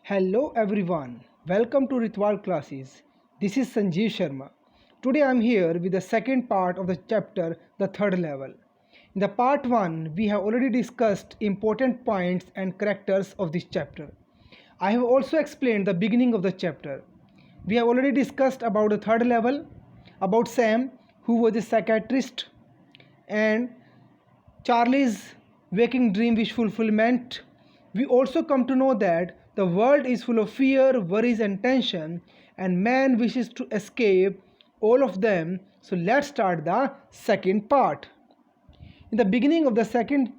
Hello everyone, welcome to Ritual Classes. This is Sanjeev Sharma. Today I am here with the second part of the chapter, the third level. In the part 1, we have already discussed important points and characters of this chapter. I have also explained the beginning of the chapter. We have already discussed about the third level, about Sam, who was a psychiatrist, and Charlie's waking dream wish fulfillment. We also come to know that the world is full of fear, worries, and tension, and man wishes to escape all of them. So let's start the second part. In the beginning of the second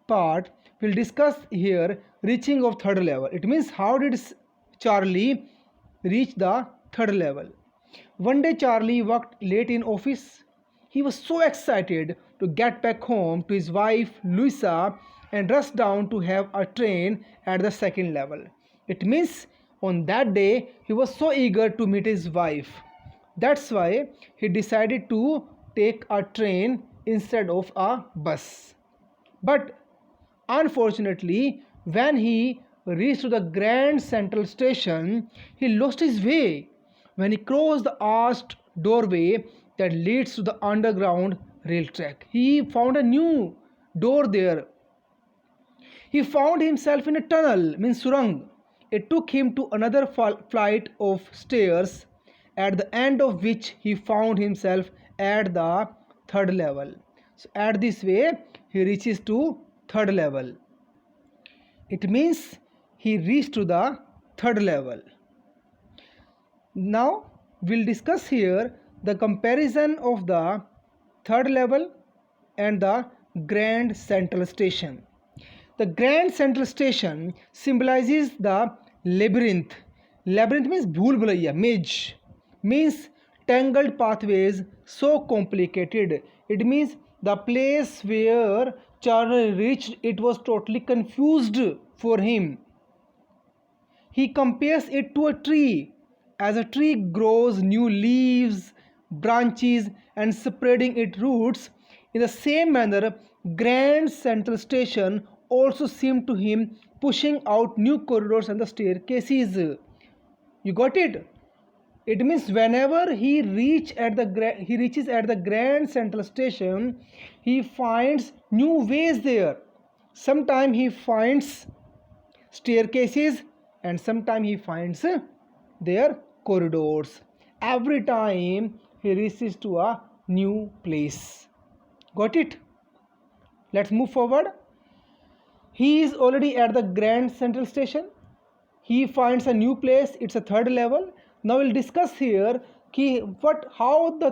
part, we'll discuss here reaching of third level. It means how did Charlie reach the third level. One day Charlie worked late in office. He was so excited to get back home to his wife Louisa and rushed down to have a train at the second level. It means on that day he was so eager to meet his wife. That's why he decided to take a train instead of a bus. But unfortunately, when he reached the Grand Central Station, he lost his way. When he crossed the arched doorway that leads to the underground rail track, he found a new door there. He found himself in a tunnel, means surang. It took him to another flight of stairs, at the end of which he found himself at the third level. So at this way, he reaches to third level. It means he reached to the third level. Now we'll discuss here the comparison of the third level and the Grand Central Station. The Grand Central Station symbolizes the labyrinth. Labyrinth means bhool bhulaiya, maze. Means tangled pathways so complicated. It means the place where Charlie reached, it was totally confused for him. He compares it to a tree. As a tree grows new leaves, branches, and spreading its roots, in the same manner, Grand Central Station also seemed to him pushing out new corridors and the staircases. You got it? It means whenever he reaches at the Grand Central Station, he finds new ways there. Sometimes he finds staircases and sometimes he finds their corridors. Every time he reaches to a new place. Got it? Let's move forward. He is already at the Grand Central Station. He finds a new place. It's a third level. Now we'll discuss here how the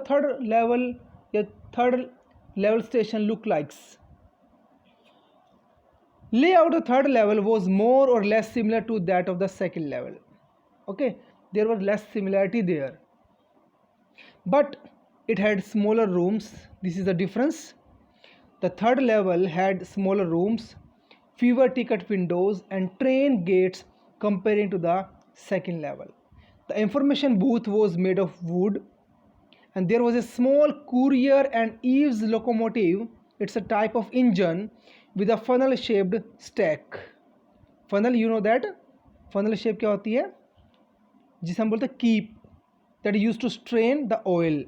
third level station look likes. Layout of the third level was more or less similar to that of the second level. Okay, there was less similarity there, but it had smaller rooms. This is the difference. The third level had smaller rooms, fewer ticket windows, and train gates comparing to the second level. The information booth was made of wood, and there was a small courier and eaves locomotive. It's a type of engine with a funnel shaped stack. Funnel, you know that? Funnel shape क्या होती है? जिसे हम बोलते हैं keep, that is used to strain the oil.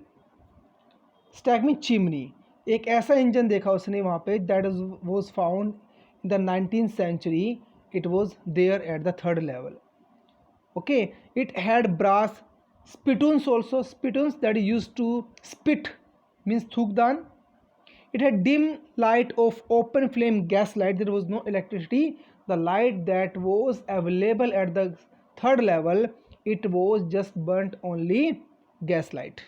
Stack means chimney. एक ऐसा engine देखा उसने वहाँ पे that was found in the 19th century. It was there at the third level. Okay, it had brass spittoons also. Spittoons that is used to spit means thukdan. It had dim light of open flame gas light. There was no electricity. The light that was available at the third level, it was just burnt only gas light.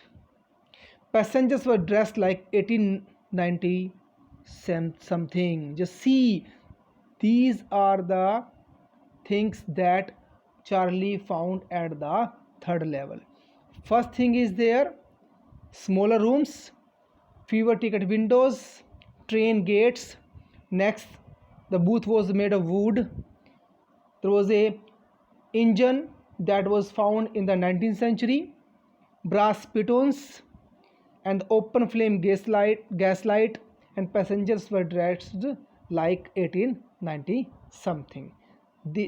Passengers were dressed like 1890 something. Just see, these are the things that Charlie found at the third level. First thing is there, smaller rooms, fewer ticket windows, train gates. Next, the booth was made of wood. There was a engine that was found in the 19th century, brass spittoons, and open flame gas light, and passengers were dressed like 1890 something.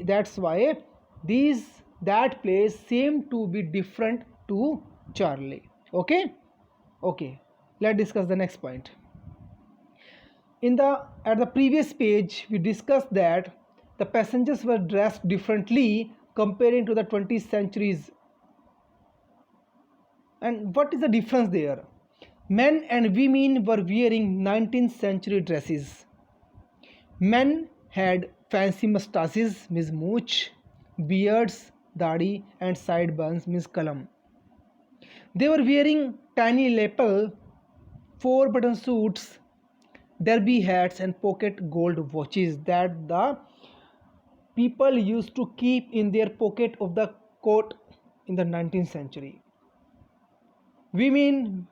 That's why that place seemed to be different to Charlie. Okay, let's discuss the next point. At the previous page we discussed that the passengers were dressed differently comparing to the 20th centuries. And what is the difference there? Men and women were wearing 19th century dresses. Men had fancy mustaches, means mooch, beards, dadi, and sideburns, means kalam. They were wearing tiny lapel, 4-button suits, derby hats, and pocket gold watches that the people used to keep in their pocket of the coat in the 19th century. Women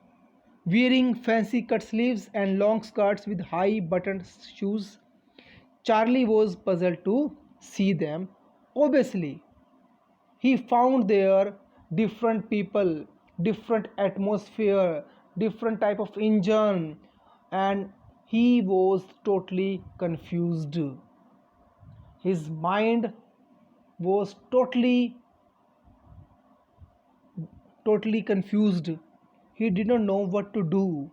wearing fancy cut sleeves and long skirts with high buttoned shoes. Charlie was puzzled to see them. Obviously, he found there different people, different atmosphere, different type of engine, and he was totally confused. His mind was totally confused. He did not know what to do.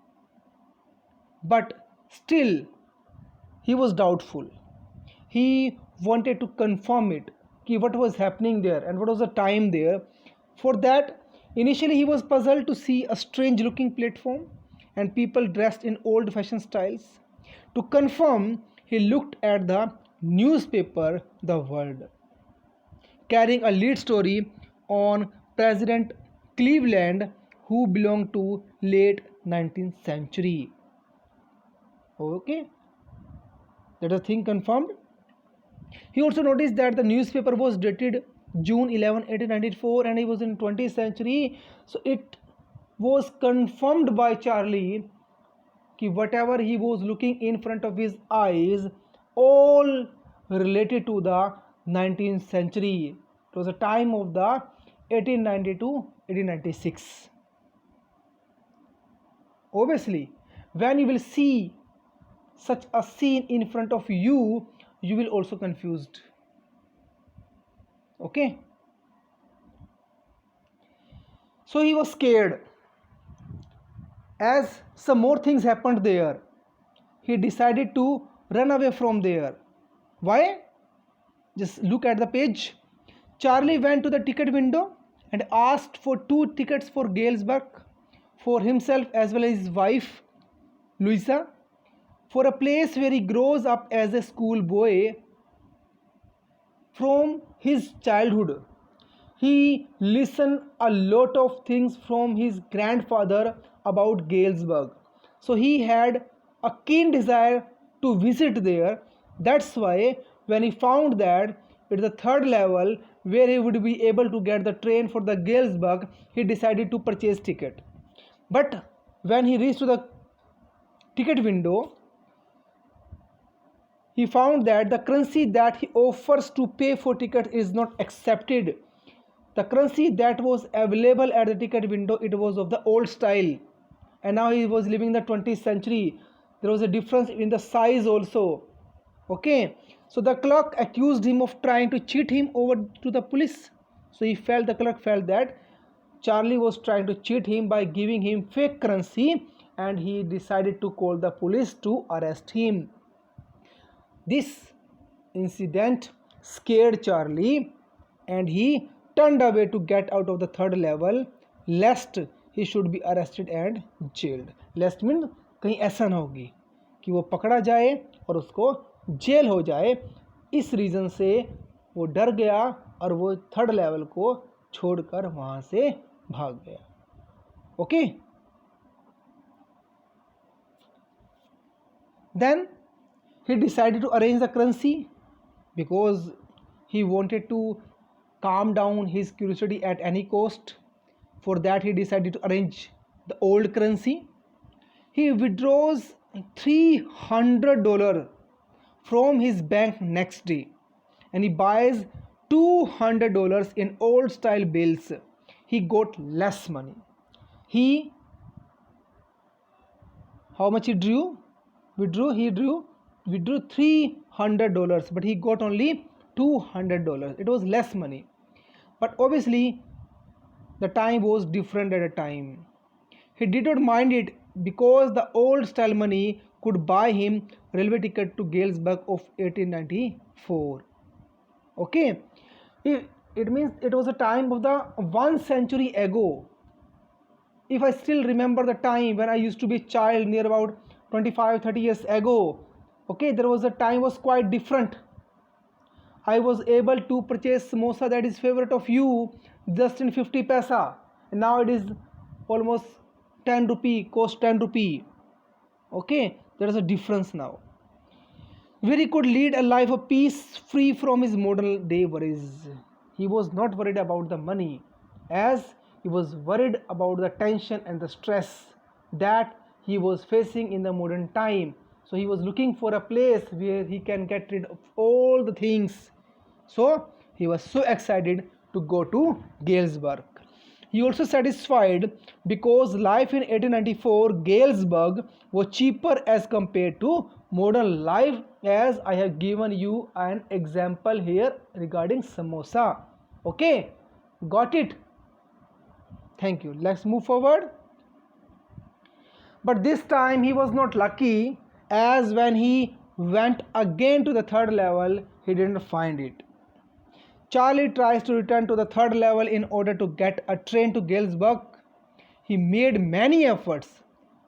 But still, he was doubtful. He wanted to confirm it, what was happening there and what was the time there. For that, initially he was puzzled to see a strange looking platform and people dressed in old fashioned styles. To confirm, he looked at the newspaper The World, carrying a lead story on President Cleveland, who belonged to late 19th century. Okay, that is thing confirmed. He also noticed that the newspaper was dated June 11, 1894, and he was in 20th century. So it was confirmed by Charlie that whatever he was looking in front of his eyes, all related to the 19th century. It was a time of the 1890 to 1896. Obviously, when you will see such a scene in front of you, you will also confused. Okay, so he was scared. As some more things happened there, he decided to run away from there. Why? Just look at the page. Charlie went to the ticket window and asked for 2 tickets for Galesburg for himself as well as his wife Louisa, for a place where he grows up as a schoolboy. From his childhood, he listened a lot of things from his grandfather about Galesburg. So he had a keen desire to visit there. That's why when he found that it's the 3rd level where he would be able to get the train for the Galesburg, he decided to purchase ticket. But when he reached to the ticket window, he found that the currency that he offers to pay for ticket is not accepted. The currency that was available at the ticket window, it was of the old style, and now he was living in the 20th century. There was a difference in the size also. Okay, so the clerk accused him of trying to cheat him over to the police. So the clerk felt that Charlie was trying to cheat him by giving him fake currency, and he decided to call the police to arrest him. This incident scared Charlie and he turned away to get out of the 3rd level lest he should be arrested and jailed. Lest means कहीं ऐसा ना होगी कि वो पकड़ा जाए और उसको जेल हो जाए. इस रीज़न से वो डर गया और वो 3rd लेवल को छोड़कर वहाँ से भाग गया. Okay, then he decided to arrange the currency because he wanted to calm down his curiosity at any cost. For that, he decided to arrange the old currency. He withdraws $300 from his bank next day and he buys $200 in old style bills. He got less money. How much he withdrew $300, but he got only $200. It was less money, but obviously the time was different at a time. He did not mind it because the old style money could buy him railway ticket to Galesburg of 1894. Okay, it means it was a time of the 1 century ago. If I still remember the time when I used to be a child, near about 25-30 years ago, okay, there was a time was quite different. I was able to purchase samosa that is favorite of you just in 50 paisa, and now it is almost 10 rupee, cost 10 rupee. Okay, there is a difference now, where he could lead a life of peace free from his modern day worries. He was not worried about the money, as he was worried about the tension and the stress that he was facing in the modern time. So he was looking for a place where he can get rid of all the things. So he was so excited to go to Galesburg. He also satisfied because life in 1894 Galesburg was cheaper as compared to modern life, as I have given you an example here regarding samosa. Okay, got it? Thank you. Let's move forward. But this time he was not lucky, as when he went again to the third level, he didn't find it. Charlie tries to return to the third level in order to get a train to Galesburg. He made many efforts,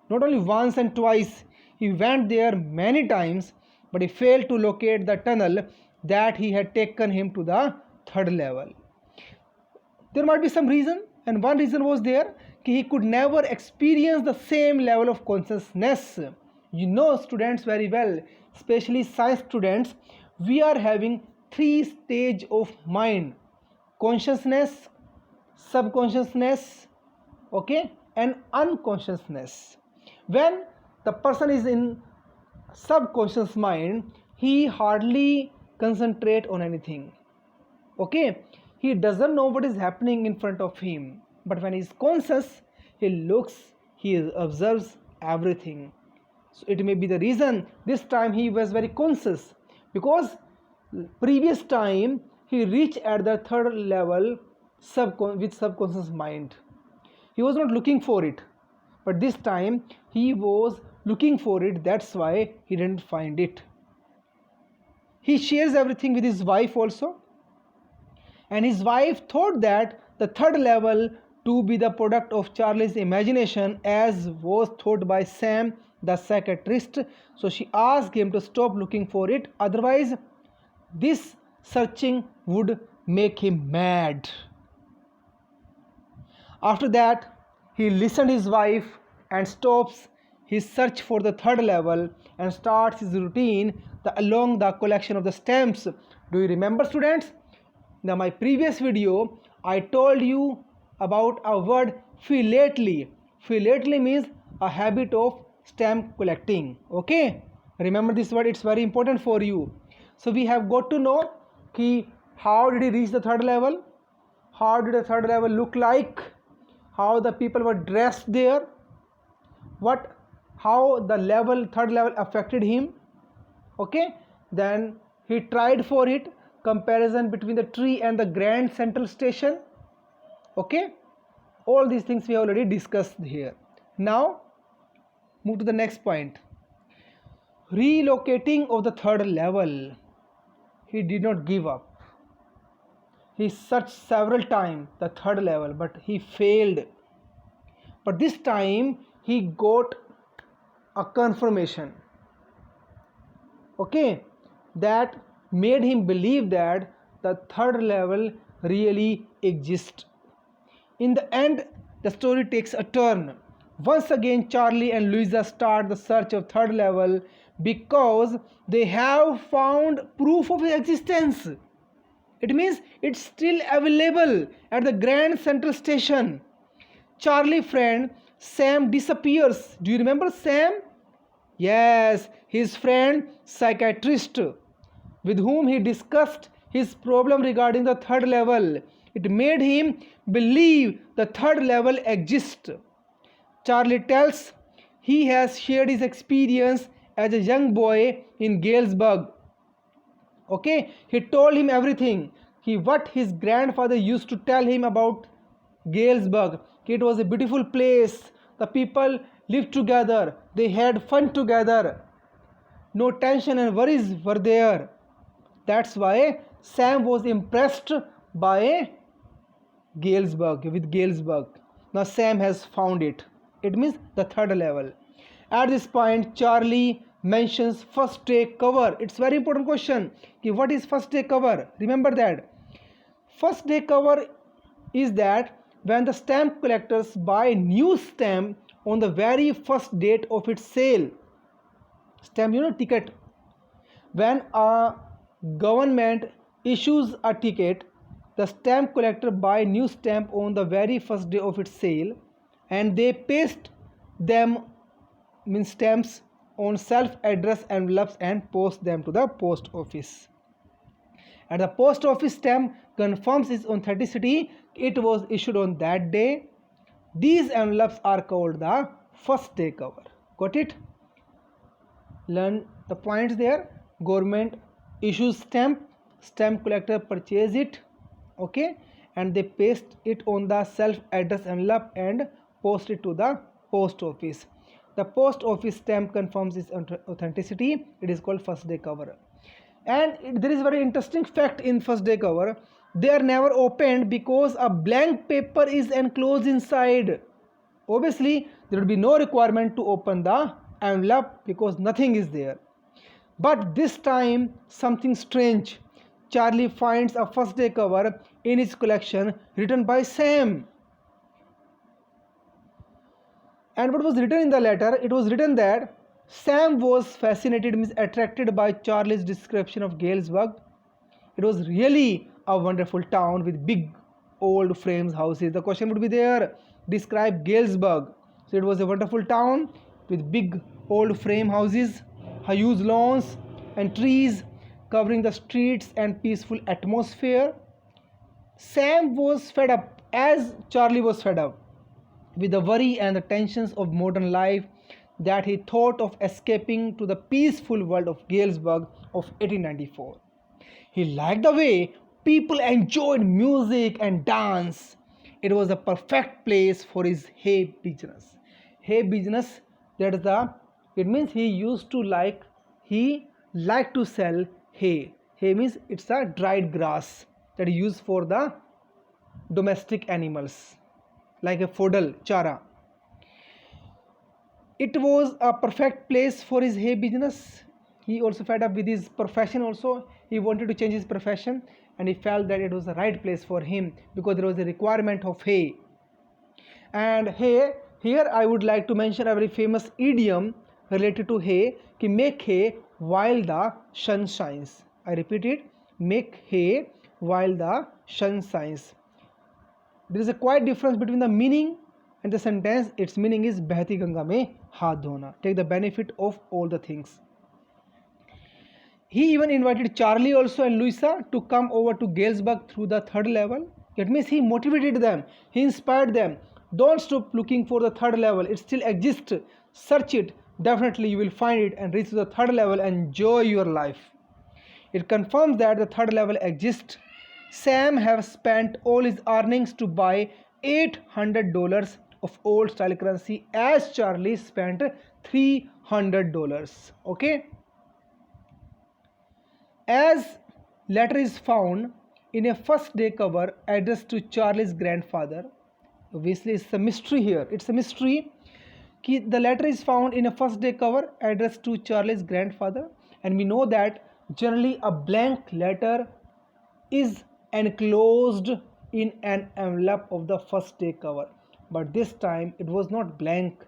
not only once and twice, he went there many times, but he failed to locate the tunnel that he had taken him to the third level. There might be some reason, and one reason was there, he could never experience the same level of consciousness. You know, students, very well, especially science students, we are having 3 stages of mind: consciousness, subconsciousness, okay, and unconsciousness. When the person is in subconscious mind, he hardly concentrate on anything, okay, he doesn't know what is happening in front of him. But when he is conscious, he looks, he observes everything. So it may be the reason this time he was very conscious, because previous time he reached at the third level with subconscious mind. He was not looking for it, but this time he was looking for it. That's why he didn't find it. He shares everything with his wife also, and his wife thought that the third level to be the product of Charlie's imagination, as was thought by Sam the psychiatrist. So she asked him to stop looking for it, otherwise this searching would make him mad. After that, he listened his wife and stops his search for the third level and starts his routine along the collection of the stamps. Do you remember, students? In my previous video, I told you about a word philately. Philately means a habit of stamp collecting. Okay, remember this word, it's very important for you. So we have got to know how did he reach the third level, how did the third level look like, how the people were dressed there, how the third level affected him. Okay, then he tried for it, comparison between the tree and the Grand Central Station. Okay, all these things we have already discussed here. Now move to the next point, relocating of the third level. He did not give up. He searched several times the third level, but he failed. But this time he got a confirmation, okay, that made him believe that the third level really exists. In the end, the story takes a turn. Once again, Charlie and Louisa start the search of third level because they have found proof of its existence. It means it's still available at the Grand Central Station. Charlie friend Sam disappears. Do you remember Sam? Yes, his friend psychiatrist, with whom he discussed his problem regarding the third level. It made him believe the third level exists. Charlie tells he has shared his experience as a young boy in Galesburg. Okay, he told him everything. What his grandfather used to tell him about Galesburg. It was a beautiful place. The people lived together. They had fun together. No tension and worries were there. That's why Sam was impressed by Galesburg. Now Sam has found it. It means the third level. At this point, Charlie mentions first day cover. It's very important question. What is first day cover? Remember that. First day cover is that when the stamp collectors buy new stamp on the very first date of its sale. Stamp, ticket. When a government issues a ticket, the stamp collector buy new stamp on the very first day of its sale, and they paste them, means stamps, on self-addressed envelopes and post them to the post office. And the post office stamp confirms its authenticity. It was issued on that day. These envelopes are called the first day cover. Got it? Learn the points there. Government issues stamp collector purchase it, okay, and they paste it on the self-addressed envelope and post it to the post office. The post office stamp confirms its authenticity. It is called first day cover. And there is a very interesting fact in first day cover. They are never opened because a blank paper is enclosed inside. Obviously, there will be no requirement to open the envelope because nothing is there. But this time, something strange. Charlie finds a first day cover in his collection written by Sam. And what was written in the letter? It was written that Sam was fascinated, means attracted by Charlie's description of Galesburg. It was really a wonderful town with big old frames houses. The question would be there, describe Galesburg. So it was a wonderful town with big old frame houses, huge lawns and trees covering the streets and peaceful atmosphere. Sam was fed up, as Charlie was fed up, with the worry and the tensions of modern life, that he thought of escaping to the peaceful world of Galesburg of 1894. He liked the way people enjoyed music and dance. It was a perfect place for his hay business. Hay business, that is it means he liked to sell hay. Hay means it's a dried grass that is used for the domestic animals, like a fodal, chara. It was a perfect place for his hay business. He also fed up with his profession also. He wanted to change his profession and he felt that it was the right place for him because there was a requirement of hay. And hay, here I would like to mention a very famous idiom related to hay, ki make hay while the sun shines. I repeat it, make hay while the sun shines. There is a quite difference between the meaning and the sentence. Its meaning is Behti Ganga mein haath dhona. Take the benefit of all the things. He even invited Charlie also and Louisa to come over to Galesburg through the third level. It means he motivated them, he inspired them. Don't stop looking for the third level. It still exists. Search it. Definitely you will find it and reach to the third level and enjoy your life. It confirms that the third level exists. Sam have spent all his earnings to buy $800 of old style currency, as Charlie spent $300. Okay. As letter is found in a first day cover addressed to Charlie's grandfather. Obviously it's a mystery here. It's a mystery. The letter is found in a first day cover addressed to Charlie's grandfather, and we know that generally a blank letter is enclosed in an envelope of the first day cover, but this time it was not blank.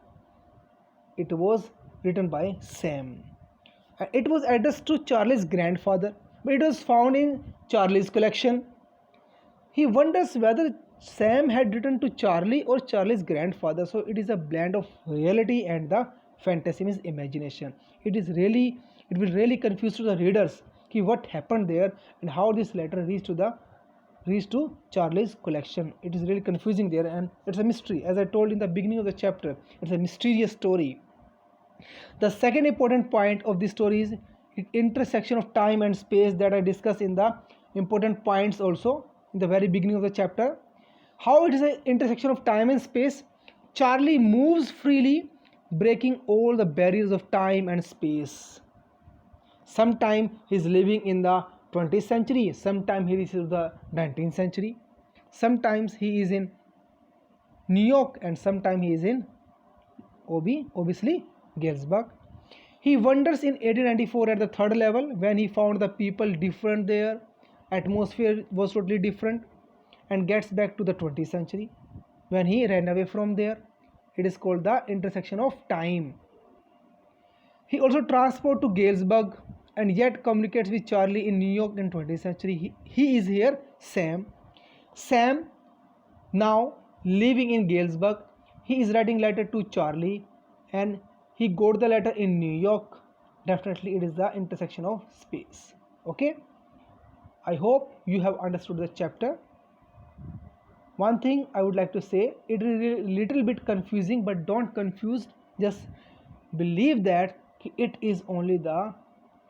It was written by Sam. It was addressed to Charlie's grandfather, but it was found in Charlie's collection. He wonders whether Sam had written to Charlie or Charlie's grandfather. So it is a blend of reality and the fantasy, means imagination. It will really confuse to the readers what happened there and how this letter reached to Charlie's collection. It is really confusing there, and it's a mystery. As I told in the beginning of the chapter, it's a mysterious story. The second important point of this story is intersection of time and space that I discussed in the important points also in the very beginning of the chapter. How it is an intersection of time and space. Charlie moves freely, breaking all the barriers of time and space. Sometimes he is living in the 20th century, sometimes he is in the 19th century, sometimes he is in New York, and sometimes he is in obviously Galesburg. He wanders in 1894 at the third level when he found the people different there, atmosphere was totally different, and gets back to the 20th century when he ran away from there. It is called the intersection of time. He also transported to Galesburg and yet communicates with Charlie in New York in 20th century. He is here Sam. Sam now living in Galesburg. He is writing letter to Charlie and he got the letter in New York. Definitely it is the intersection of space. Okay, I hope you have understood the chapter. One thing I would like to say, it is a little bit confusing, but don't confuse, just believe that it is only the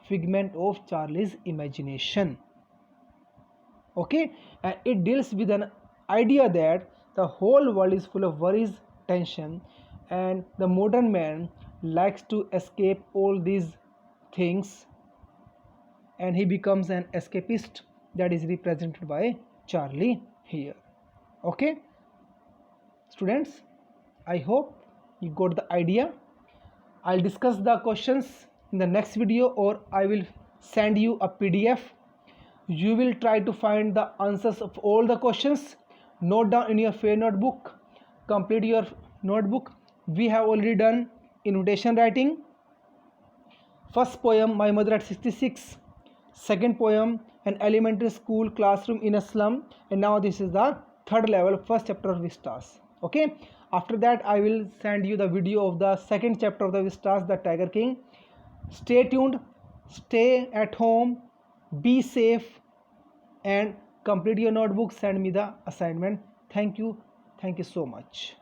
figment of Charlie's imagination. Okay, and it deals with an idea that the whole world is full of worries, tension, and the modern man likes to escape all these things, and he becomes an escapist. That is represented by Charlie here. Okay, students, I hope you got the idea. I'll discuss the questions in the next video, or I will send you a PDF. You will try to find the answers of all the questions. Note down in your fair notebook. Complete your notebook. We have already done invitation writing. First poem, My Mother at 66. Second poem, An Elementary School Classroom in a Slum. And now this is the third level, first chapter of Vistas. Okay, after that I will send you the video of the second chapter of the Vistas, the Tiger King. Stay tuned, stay at home, be safe, and complete your notebook. Send me the assignment. Thank you so much.